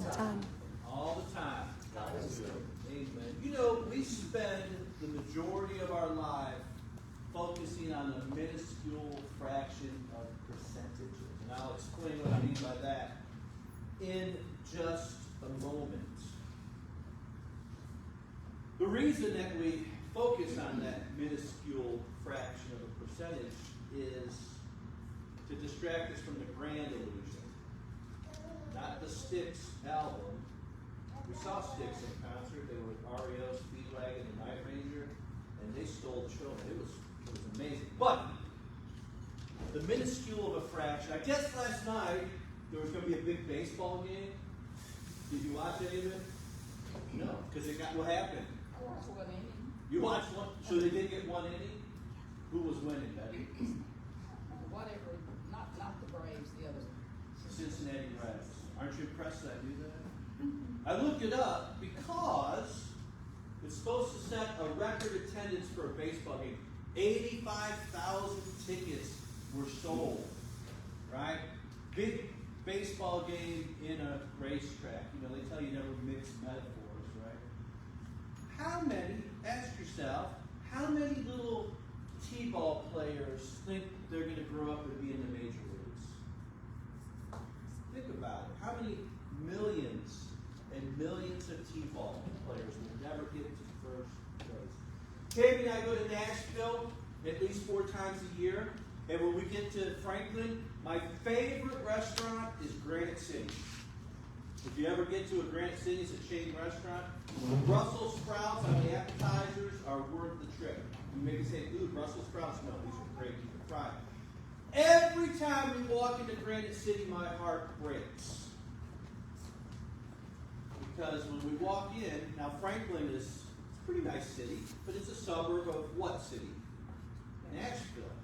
the time. All the time. Amen. You know, we spend the majority of our life focusing on a minuscule fraction of percentages. And I'll explain what I mean by that in just a moment. The reason that we focus on that minuscule fraction of a percentage is to distract us from the grand illusion. Not the Styx album. We saw Styx in concert. They were with REO, Speedwagon, and Night Ranger, and they stole the show. It was amazing. But the minuscule of a fraction. I guess last night there was going to be a big baseball game. Did you watch any of it? No, because it got what happened. I watched one inning. You watched one, so they did get one inning. Who was winning, Betty? Whatever, not the Braves, the other. Cincinnati Reds. Aren't you impressed that I knew that? I looked it up because it's supposed to set a record attendance for a baseball game. 85,000 tickets were sold, right? Big baseball game in a racetrack. You know, they tell you never mix metaphors, right? How many, ask yourself, how many little T-ball players think they're going to grow up and be in the major leagues? Think about it. How many millions and millions of T-ball players will never get to first place? Tammy and I go to Nashville at least 4 times a year. And when we get to Franklin, my favorite restaurant is Granite City. If you ever get to a Granite City, it's a chain restaurant. Brussels sprouts on the appetizers are worth the trip. You maybe say, ooh, Brussels sprouts? No, these are great. You can fry. Every time we walk into Granite City, my heart breaks. Because when we walk in, now Franklin is a pretty nice city, but it's a suburb of what city? Nashville.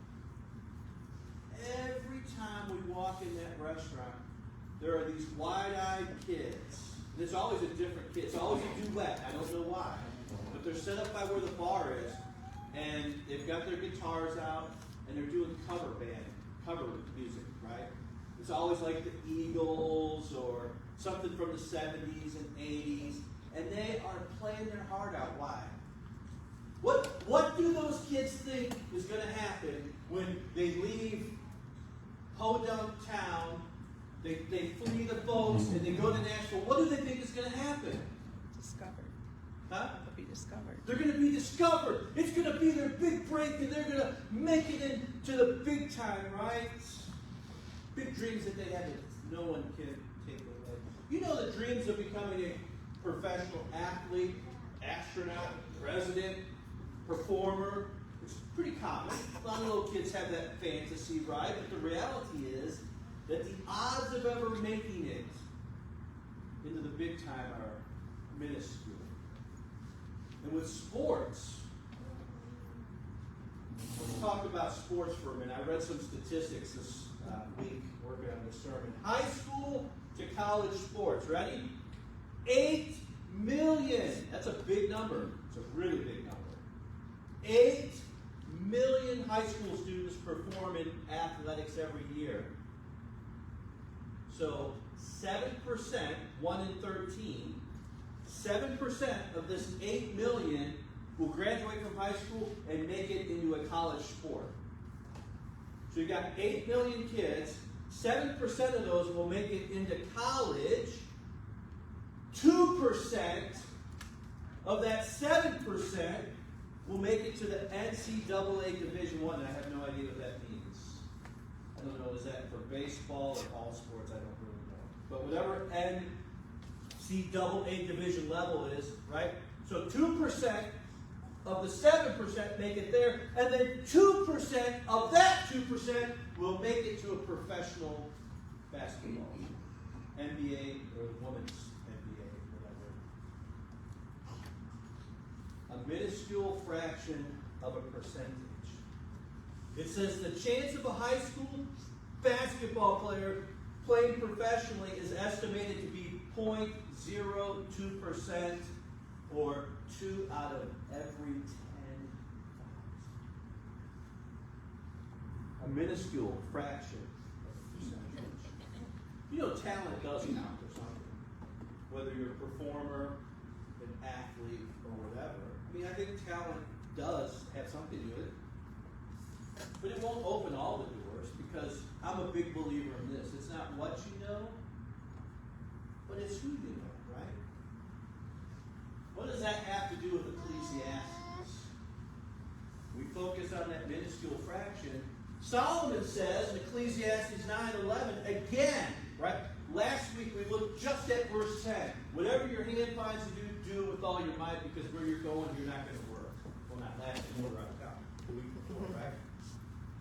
Every time we walk in that restaurant, there are these wide-eyed kids. And it's always a different kid. It's always a duet. I don't know why. But they're set up by where the bar is, and they've got their guitars out, and they're doing cover music, right? It's always like the Eagles or something from the 70s and 80s, and they are playing their heart out. Why? What do those kids think is going to happen when they leave Podunk Town, they flee the boats, and they go to Nashville? What do they think is going to happen? Discovered. Huh? They'll be discovered. They're going to be discovered. It's going to be their big break, and they're going to make it into the big time, right? Big dreams that they have that no one can take away. You know the dreams of becoming a professional athlete, astronaut, president, performer. It's pretty common. A lot of little kids have that fantasy, right? But the reality is that the odds of ever making it into the big time are minuscule. And with sports, let's talk about sports for a minute. I read some statistics this week working on this sermon. High school to college sports. Ready? 8 million. That's a big number. It's a really big number. 8 million high school students perform in athletics every year. So 7%, 1 in 13, 7% of this 8 million will graduate from high school and make it into a college sport. So you got 8 million kids, 7% of those will make it into college. 2% of that 7% will make it to the NCAA Division I, and I have no idea what that means. I don't know, is that for baseball or all sports? I don't really know. But whatever NCAA Division level is, right? So 2% of the 7% make it there, and then 2% of that 2% will make it to a professional basketball, NBA or women's NBA, whatever. A minuscule fraction of a percentage. It says the chance of a high school basketball player playing professionally is estimated to be 0.02%, or 2 out of every 10,000. A minuscule fraction of a percentage. You know, talent does count or something. whether you're a performer, an athlete, or whatever. I mean, I think talent does have something to do with it. But it won't open all the doors, because I'm a big believer in this. It's not what you know, but it's who you know, right? What does that have to do with Ecclesiastes? We focus on that minuscule fraction. Solomon says in Ecclesiastes 9:11, again, right? Last week we looked just at verse 10. Whatever your hand finds to do, do it with all your might, because where you're going, you're not going to work. Well, not last quarter, the week before, right?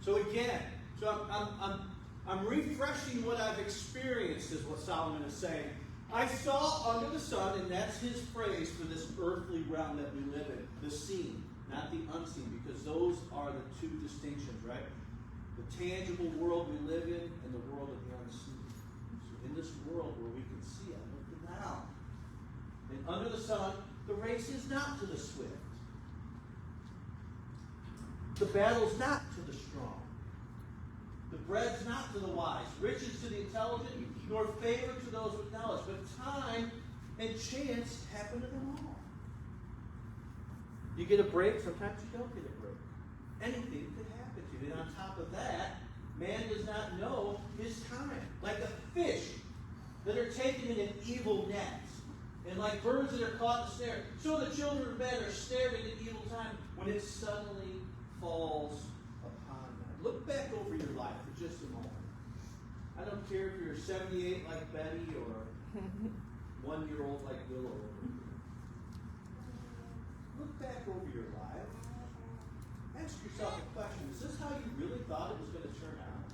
So again, I'm refreshing what I've experienced, is what Solomon is saying. I saw under the sun, and that's his phrase for this earthly realm that we live in, the seen, not the unseen, because those are the two distinctions, right? The tangible world we live in and the world of the unseen. So in this world where we can see, I look around. And under the sun, the race is not to the swift. The battle's not to the strong. The bread's not to the wise. Riches to the intelligent, nor favor to those with knowledge. But time and chance happen to them all. You get a break, sometimes you don't get a break. Anything could happen to you. And on top of that, man does not know his time. Like a fish that are taken in an evil net. And like birds that are caught in a snare. So the children of men are snared in an evil time when it suddenly falls upon them. Look back over your life for just a moment. I don't care if you're 78 like Betty or 1-year-old like Willow. Look back over your life. Ask yourself a question. Is this how you really thought it was going to turn out?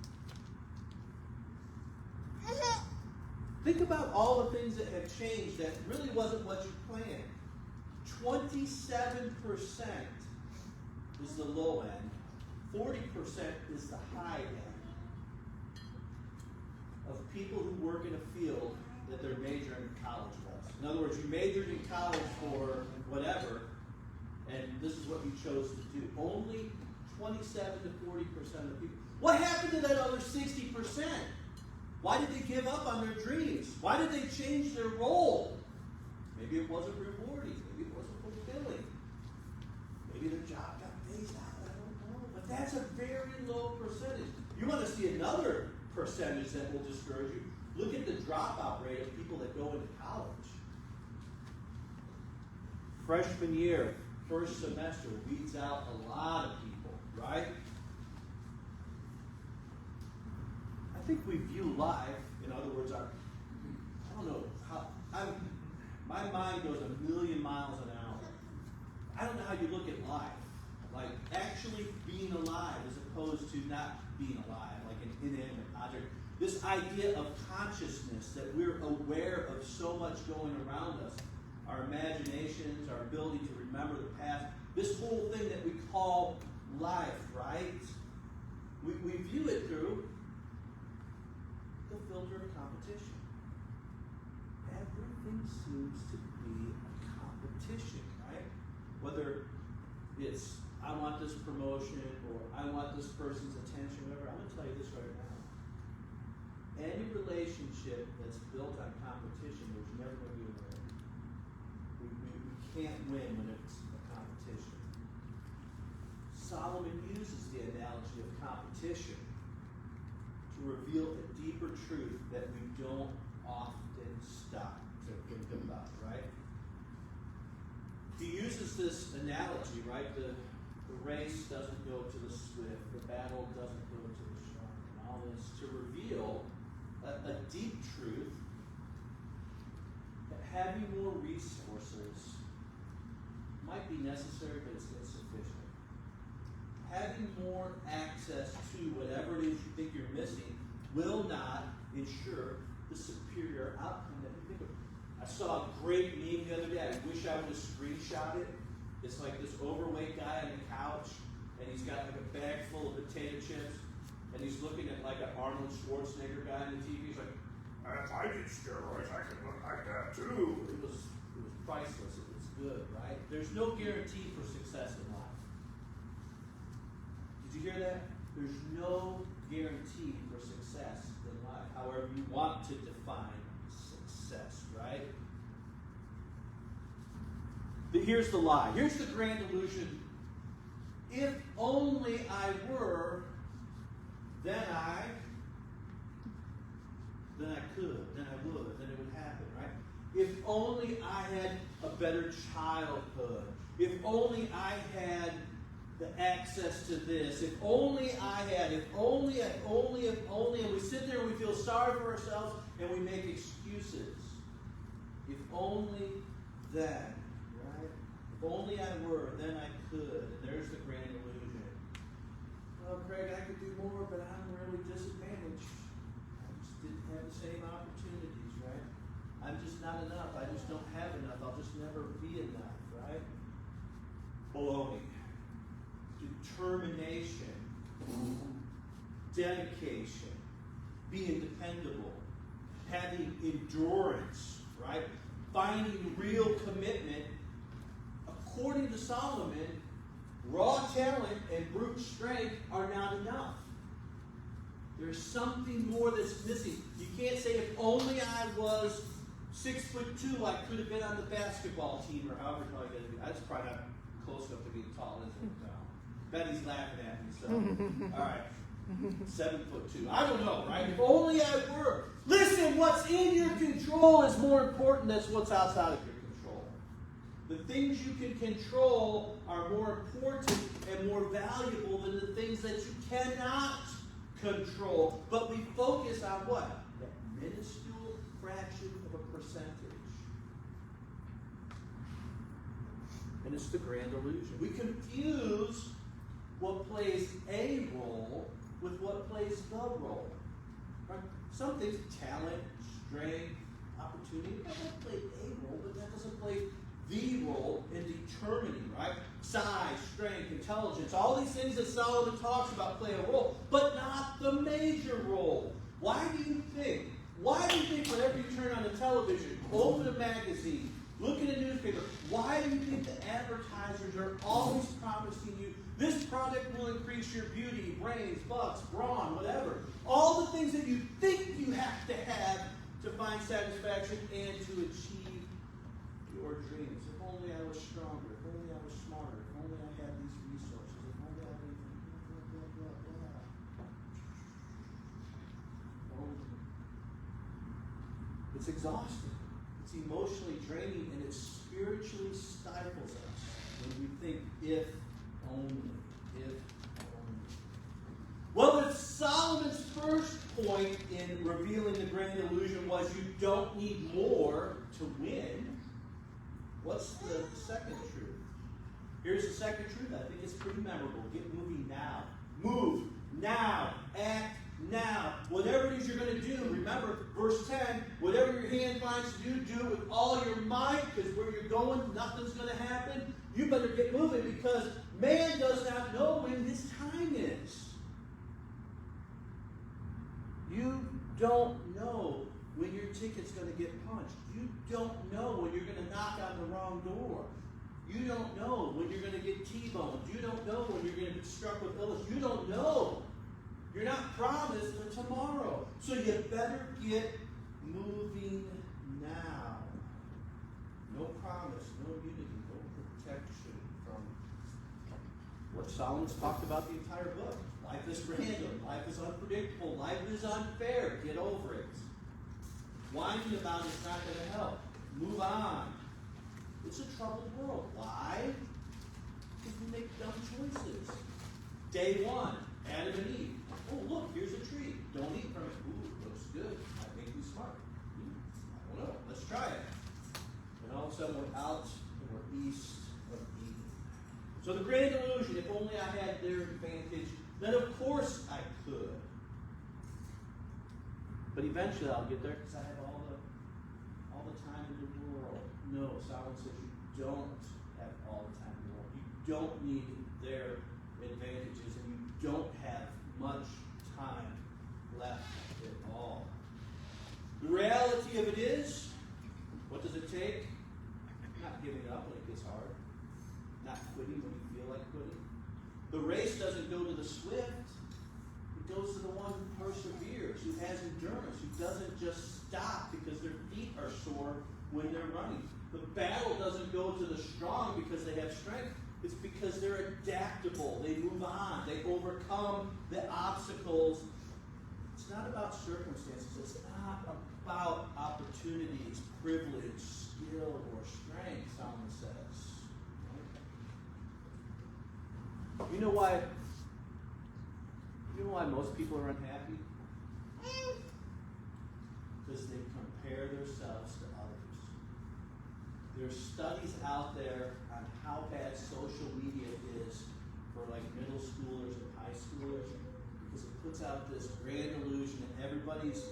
Think about all the things that have changed that really wasn't what you planned. 27% is the low end. 40% is the high end of people who work in a field that their major in college was. In other words, you majored in college for whatever, and this is what you chose to do. Only 27 to 40% of the people. What happened to that other 60%? Why did they give up on their dreams? Why did they change their role? Maybe it wasn't rewarding. Maybe it wasn't fulfilling. Maybe their job got phased out. I don't know. But that's a very low percentage. You want to see another percentage that will discourage you? Look at the dropout rate of people that go into college. Freshman year, first semester, weeds out a lot of people, right? I think we view life, in other words, I don't know how, my mind goes a million miles an hour. I don't know how you look at life, like actually being alive as opposed to not being alive, like an inanimate object. This idea of consciousness, that we're aware of so much going around us, our imaginations, our ability to remember the past, this whole thing that we call life, right? We view it through the filter of competition. Everything seems to be a competition, right? Whether it's, I want this promotion, or I want this person's attention, whatever. I'm going to tell you this right now. Any relationship that's built on competition, there's never going to be a winner. We can't win when it's a competition. Solomon uses the analogy of competition to reveal a deeper truth that we don't often stop to think about, right? He uses this analogy, right? The race doesn't go to the swift, the battle doesn't go to the strong, and all this to reveal a deep truth that having more resources might be necessary, but it's insufficient. Having more access to whatever it is you think you're missing will not ensure the superior outcome that you think of. I saw a great meme the other day. I wish I would have screenshot it. It's like this overweight guy on the couch, and he's got like a bag full of potato chips, and he's looking at like an Arnold Schwarzenegger guy on the TV. He's like, if I did steroids, I could look like that too. It was priceless. It was good, right? There's no guarantee for success in life. Did you hear that? There's no guarantee for success in life, however you want to define success, right? Here's the lie. Here's the grand illusion. If only I were, then I could, then I would, then it would happen, right? If only I had a better childhood. If only I had the access to this. If only I had, if only, and we sit there and we feel sorry for ourselves and we make excuses. If only then, right? If only I were, then I could. And there's the grand illusion. Well, Craig, I could do more, but I'm really disadvantaged. I just didn't have the same opportunities, right? I'm just not enough. I just don't have enough. I'll just never be enough, right? Baloney. Determination. Dedication. Being dependable. Having endurance, right? Finding real commitment. According to Solomon, raw talent and brute strength are not enough. There's something more that's missing. You can't say, if only I was 6'2", I could have been on the basketball team, or however tall you got to be. That's probably not close enough to being tall, is it? No. Betty's laughing at me, so. All right. 7'2". I don't know, right? If only I were. Listen, what's in your control is more important than what's outside of your control. The things you can control are more important and more valuable than the things that you cannot control. But we focus on what? That minuscule fraction of a percentage. And it's the grand illusion. We confuse what plays a role with what plays the role. Right? Some things, talent, strength, opportunity, that doesn't play a role, but that doesn't play the role in determining, right? Size, strength, intelligence, all these things that Solomon talks about play a role, but not the major role. Why do you think whenever you turn on the television, open a magazine, look at a newspaper, why do you think the advertisers are always promising you this product will increase your beauty, brains, butts, brawn, whatever? All the things that you think you have to find satisfaction and to achieve your dreams. If only I was stronger, if only I was smarter, if only I had these resources, if only I had It's exhausting. It's emotionally draining, and it spiritually stifles us when we think, if only. Well, if Solomon's first point in revealing the grand illusion was you don't need more to win, what's the second truth? Here's the second truth. I think it's pretty memorable. Get moving now. Move now. Act now. Whatever it is you're going to do, remember, verse 10, whatever your hand finds to do it with all your might, because where you're going, nothing's going to happen. You better get moving, because man does not know when his time is. You don't know when your ticket's going to get punched. You don't know when you're going to knock on the wrong door. You don't know when you're going to get T-boned. You don't know when you're going to be struck with illness. You don't know. You're not promised for tomorrow. So you better get moving now. No promise, no unity, no protection from what Solomon's talked about the entire book. Life is random. Life is unpredictable. Life is unfair. Get over it. Whining about it's not going to help. Move on. It's a troubled world. Why? Because we make dumb choices. Day one, Adam and Eve. Oh, look, here's a tree. Don't eat from it. Ooh, it looks good. Might make me smart. I don't know. Let's try it. And all of a sudden we're out and we're east of Eden. So the grand illusion, if only I had their advantage, then of course I could. But eventually I'll get there because I have all the time in the world. No, Solomon says you don't have all the time in the world. You don't need their advantages, and you don't have much time left at all. The reality of it is, what does it take? Not giving up when it gets hard. Not quitting when you feel like quitting. The race doesn't go to the swift. It goes to the one who perseveres, who has endurance, who doesn't just stop because their feet are sore when they're running. The battle doesn't go to the strong because they have strength. It's because they're adaptable. They move on. They overcome the obstacles. It's not about circumstances. It's not about opportunities, privilege, skill, or strength, Solomon says. You know why most people are unhappy? Because they compare themselves to others. There's studies out there on how bad social media is for like middle schoolers and high schoolers, because it puts out this grand illusion that everybody's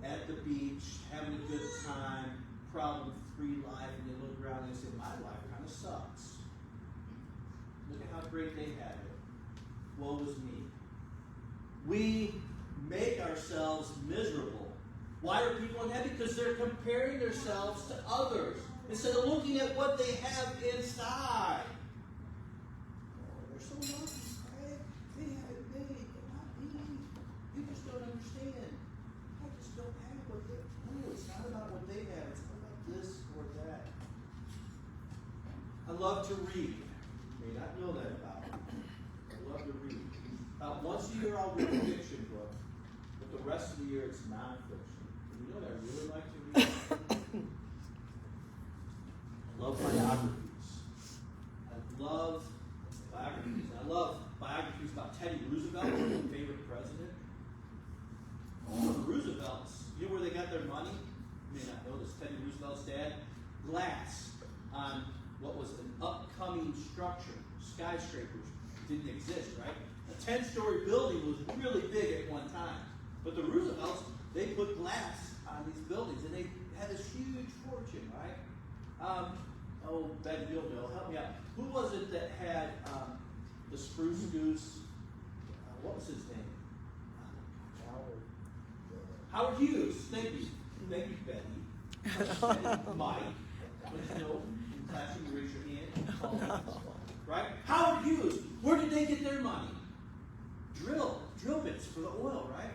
at the beach, having a good time, problem-free life, and you look around and you say, my life kind of sucks. Look at how great they have it. Woe is me. We make ourselves miserable. Why are people unhappy? Because they're comparing themselves to others instead of looking at what they have inside. Oh, they're so lucky, right? They have it made, but not me. You just don't understand. I just don't have what they have. No, it's not about what they have. It's not about this or that. I love to read. You may not know that about me. I love to read. Once a year I'll read a fiction book, but the rest of the year it's nonfiction. You know what I really like to read? I love biographies. I love biographies. I love biographies about Teddy Roosevelt, my favorite president. The Roosevelts, you know where they got their money? You may not know this. Teddy Roosevelt's dad, glass on what was an upcoming structure. Skyscrapers didn't exist, right? A 10-story building was really big at one time. But the Roosevelts, they put glass on these buildings, and they had this huge fortune, right? Ben, you'll know. Help me out. Who was it that had the spruce goose? What was his name? Howard Hughes. Thank you. Thank you, Betty. Mike. You know, in class, you raise your hand. Right? Howard Hughes. Where did they get their money? Drill bits for the oil, right?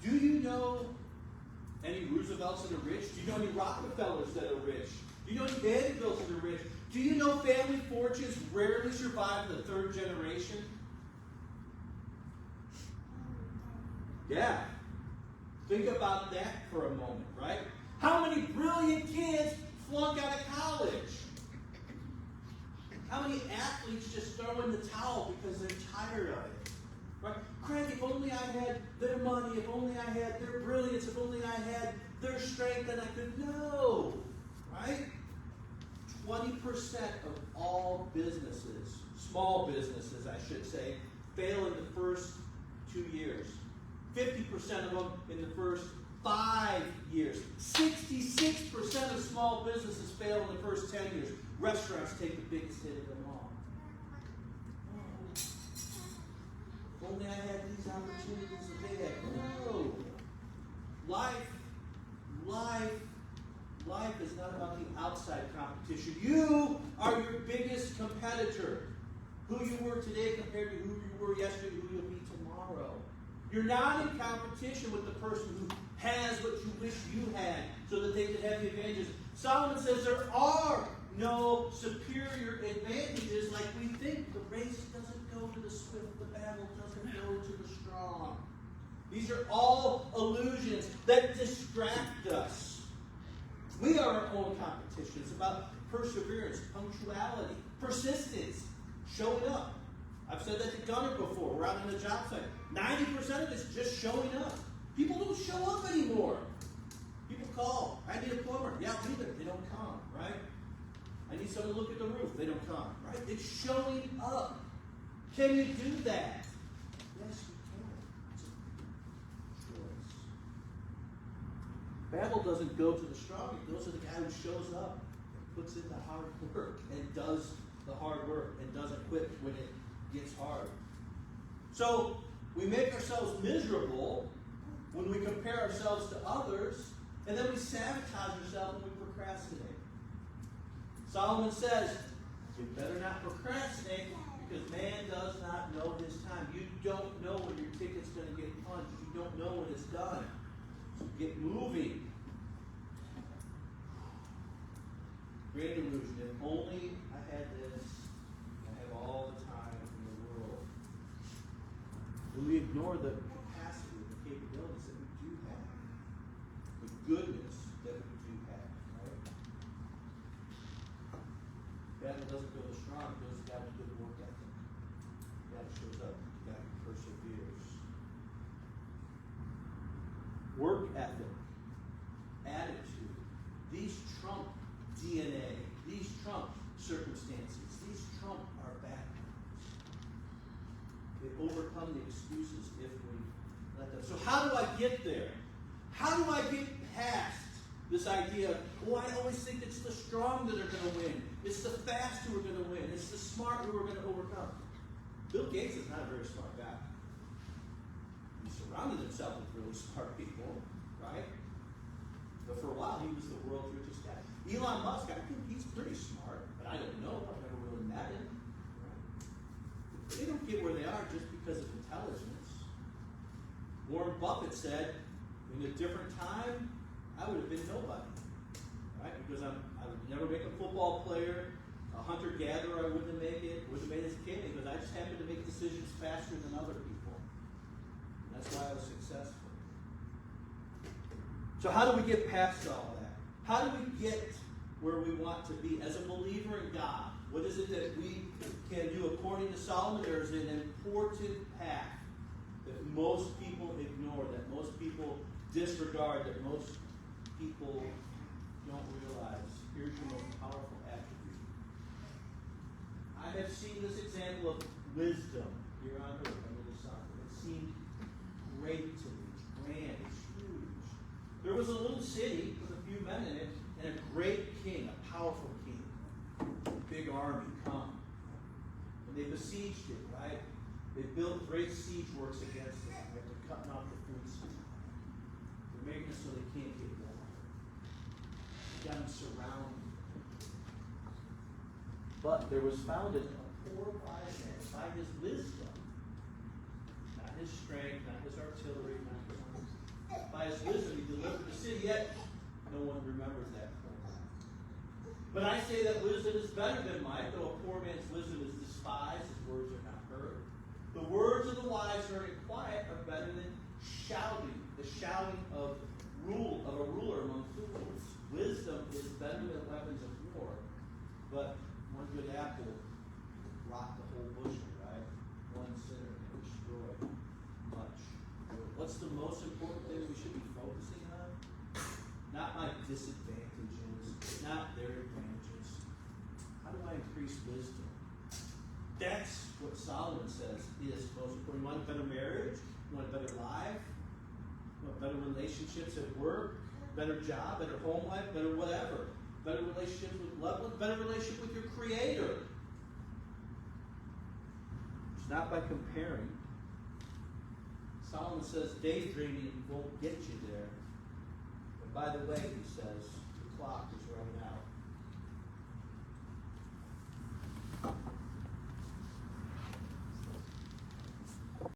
Do you know any Roosevelts that are rich? Do you know any Rockefellers that are rich? Do you know any Vanderbilts that are rich? Do you know family fortunes rarely survive the third generation? Yeah. Think about that for a moment, right? How many brilliant kids flunk out of college? How many athletes just throw in the towel because they're tired of it? Right? Craig, if only I had their money, if only I had their brilliance, if only I had their strength, then I could know. Right? 20% of all businesses, small businesses I should say, fail in the first 2 years. 50% of them in the first 5 years. 66% of small businesses fail in the first 10 years. Restaurants take the biggest hit of them all. If only I had these opportunities that they had. No. Life is not about the outside competition. You are your biggest competitor. Who you were today compared to who you were yesterday, who you'll be tomorrow. You're not in competition with the person who has what you wish you had so that they could have the advantages. Solomon says there are no superior advantages like we think. The race doesn't go to the swift. The battle doesn't go to the strong. These are all illusions that distract us. We are our own competition. It's about perseverance, punctuality, persistence, showing up. I've said that to Gunnar before. We're out on the job site. 90% of it is just showing up. People don't show up anymore. People call. I need a plumber. Yeah, I'll be there. They don't come, right? I need someone to look at the roof. They don't come, right? It's showing up. Can you do that? Yes, you can. It's a choice. Battle doesn't go to the strong. It goes to the guy who shows up and puts in the hard work and does the hard work and doesn't quit when it gets hard. So we make ourselves miserable when we compare ourselves to others, and then we sabotage ourselves when we procrastinate. Solomon says, you better not procrastinate because man does not know his time. You don't know when your ticket's going to get punched. You don't know when it's done. So get moving. Great illusion. If only I had this, I have all the time in the world. When we ignore the capacity, the capabilities that we do have, the goodness that we do have, right? Battle doesn't go the strong, it goes the guy with good work ethic. The guy that shows up, the guy who perseveres. Work ethic, attitude, these trump DNA, these trump circumstances, these trump our backgrounds. They overcome the excuses if we let them. So how do I get there? How do I get past this idea of, oh, I always think it's the strong that are going to win. It's the fast who are going to win. It's the smart who are going to overcome. Bill Gates is not a very smart guy. He surrounded himself with really smart people, right? But for a while, he was the world's richest guy. Elon Musk, I think he's pretty smart, but I don't know. I've never really met him. Right? They don't get where they are just because of intelligence. Warren Buffett said, in a different time, I would have been nobody. Right? Because I would never make a football player, a hunter-gatherer, I wouldn't have made it, wouldn't have made it as a kid, because I just happened to make decisions faster than other people. And that's why I was successful. So how do we get past all that? How do we get where we want to be as a believer in God? What is it that we can do? According to Solomon, there is an important path that most people ignore, that most people disregard, that most people don't realize. Here's your most powerful attribute. I have seen this example of wisdom here on earth under the sun. It seemed great to me, grand, it's huge. There was a little city with a few men in it, and a great king, a powerful king. Big army, come. And they besieged it, right? They built great siege works against it. Right? They're cutting off the food supply. They're making it so they can't get water. They got them surrounded. But there was found a poor wise man by his wisdom, not his strength, not his artillery, not his arms. By his wisdom, he delivered the city, yet no one remembers that poor man. But I say that wisdom is better than might, though a poor man's wisdom is despised, his words are not heard. The words of the wise heard in quiet are better than shouting, the shouting of a ruler among fools. Wisdom is better than weapons of war, but one good apple rocked the whole bushel, right? One sinner can destroy much good. What's the most important thing we should be focusing on? Not my disadvantages, not their advantages. How do I increase wisdom? That's what Solomon says is most important. You want a better marriage? You want a better life? You want better relationships at work? Better job? Better home life? Better whatever? Better relationships with loved ones? Better relationship with your Creator? It's not by comparing. Solomon says daydreaming won't get you there. But by the way, he says, the clock is running out.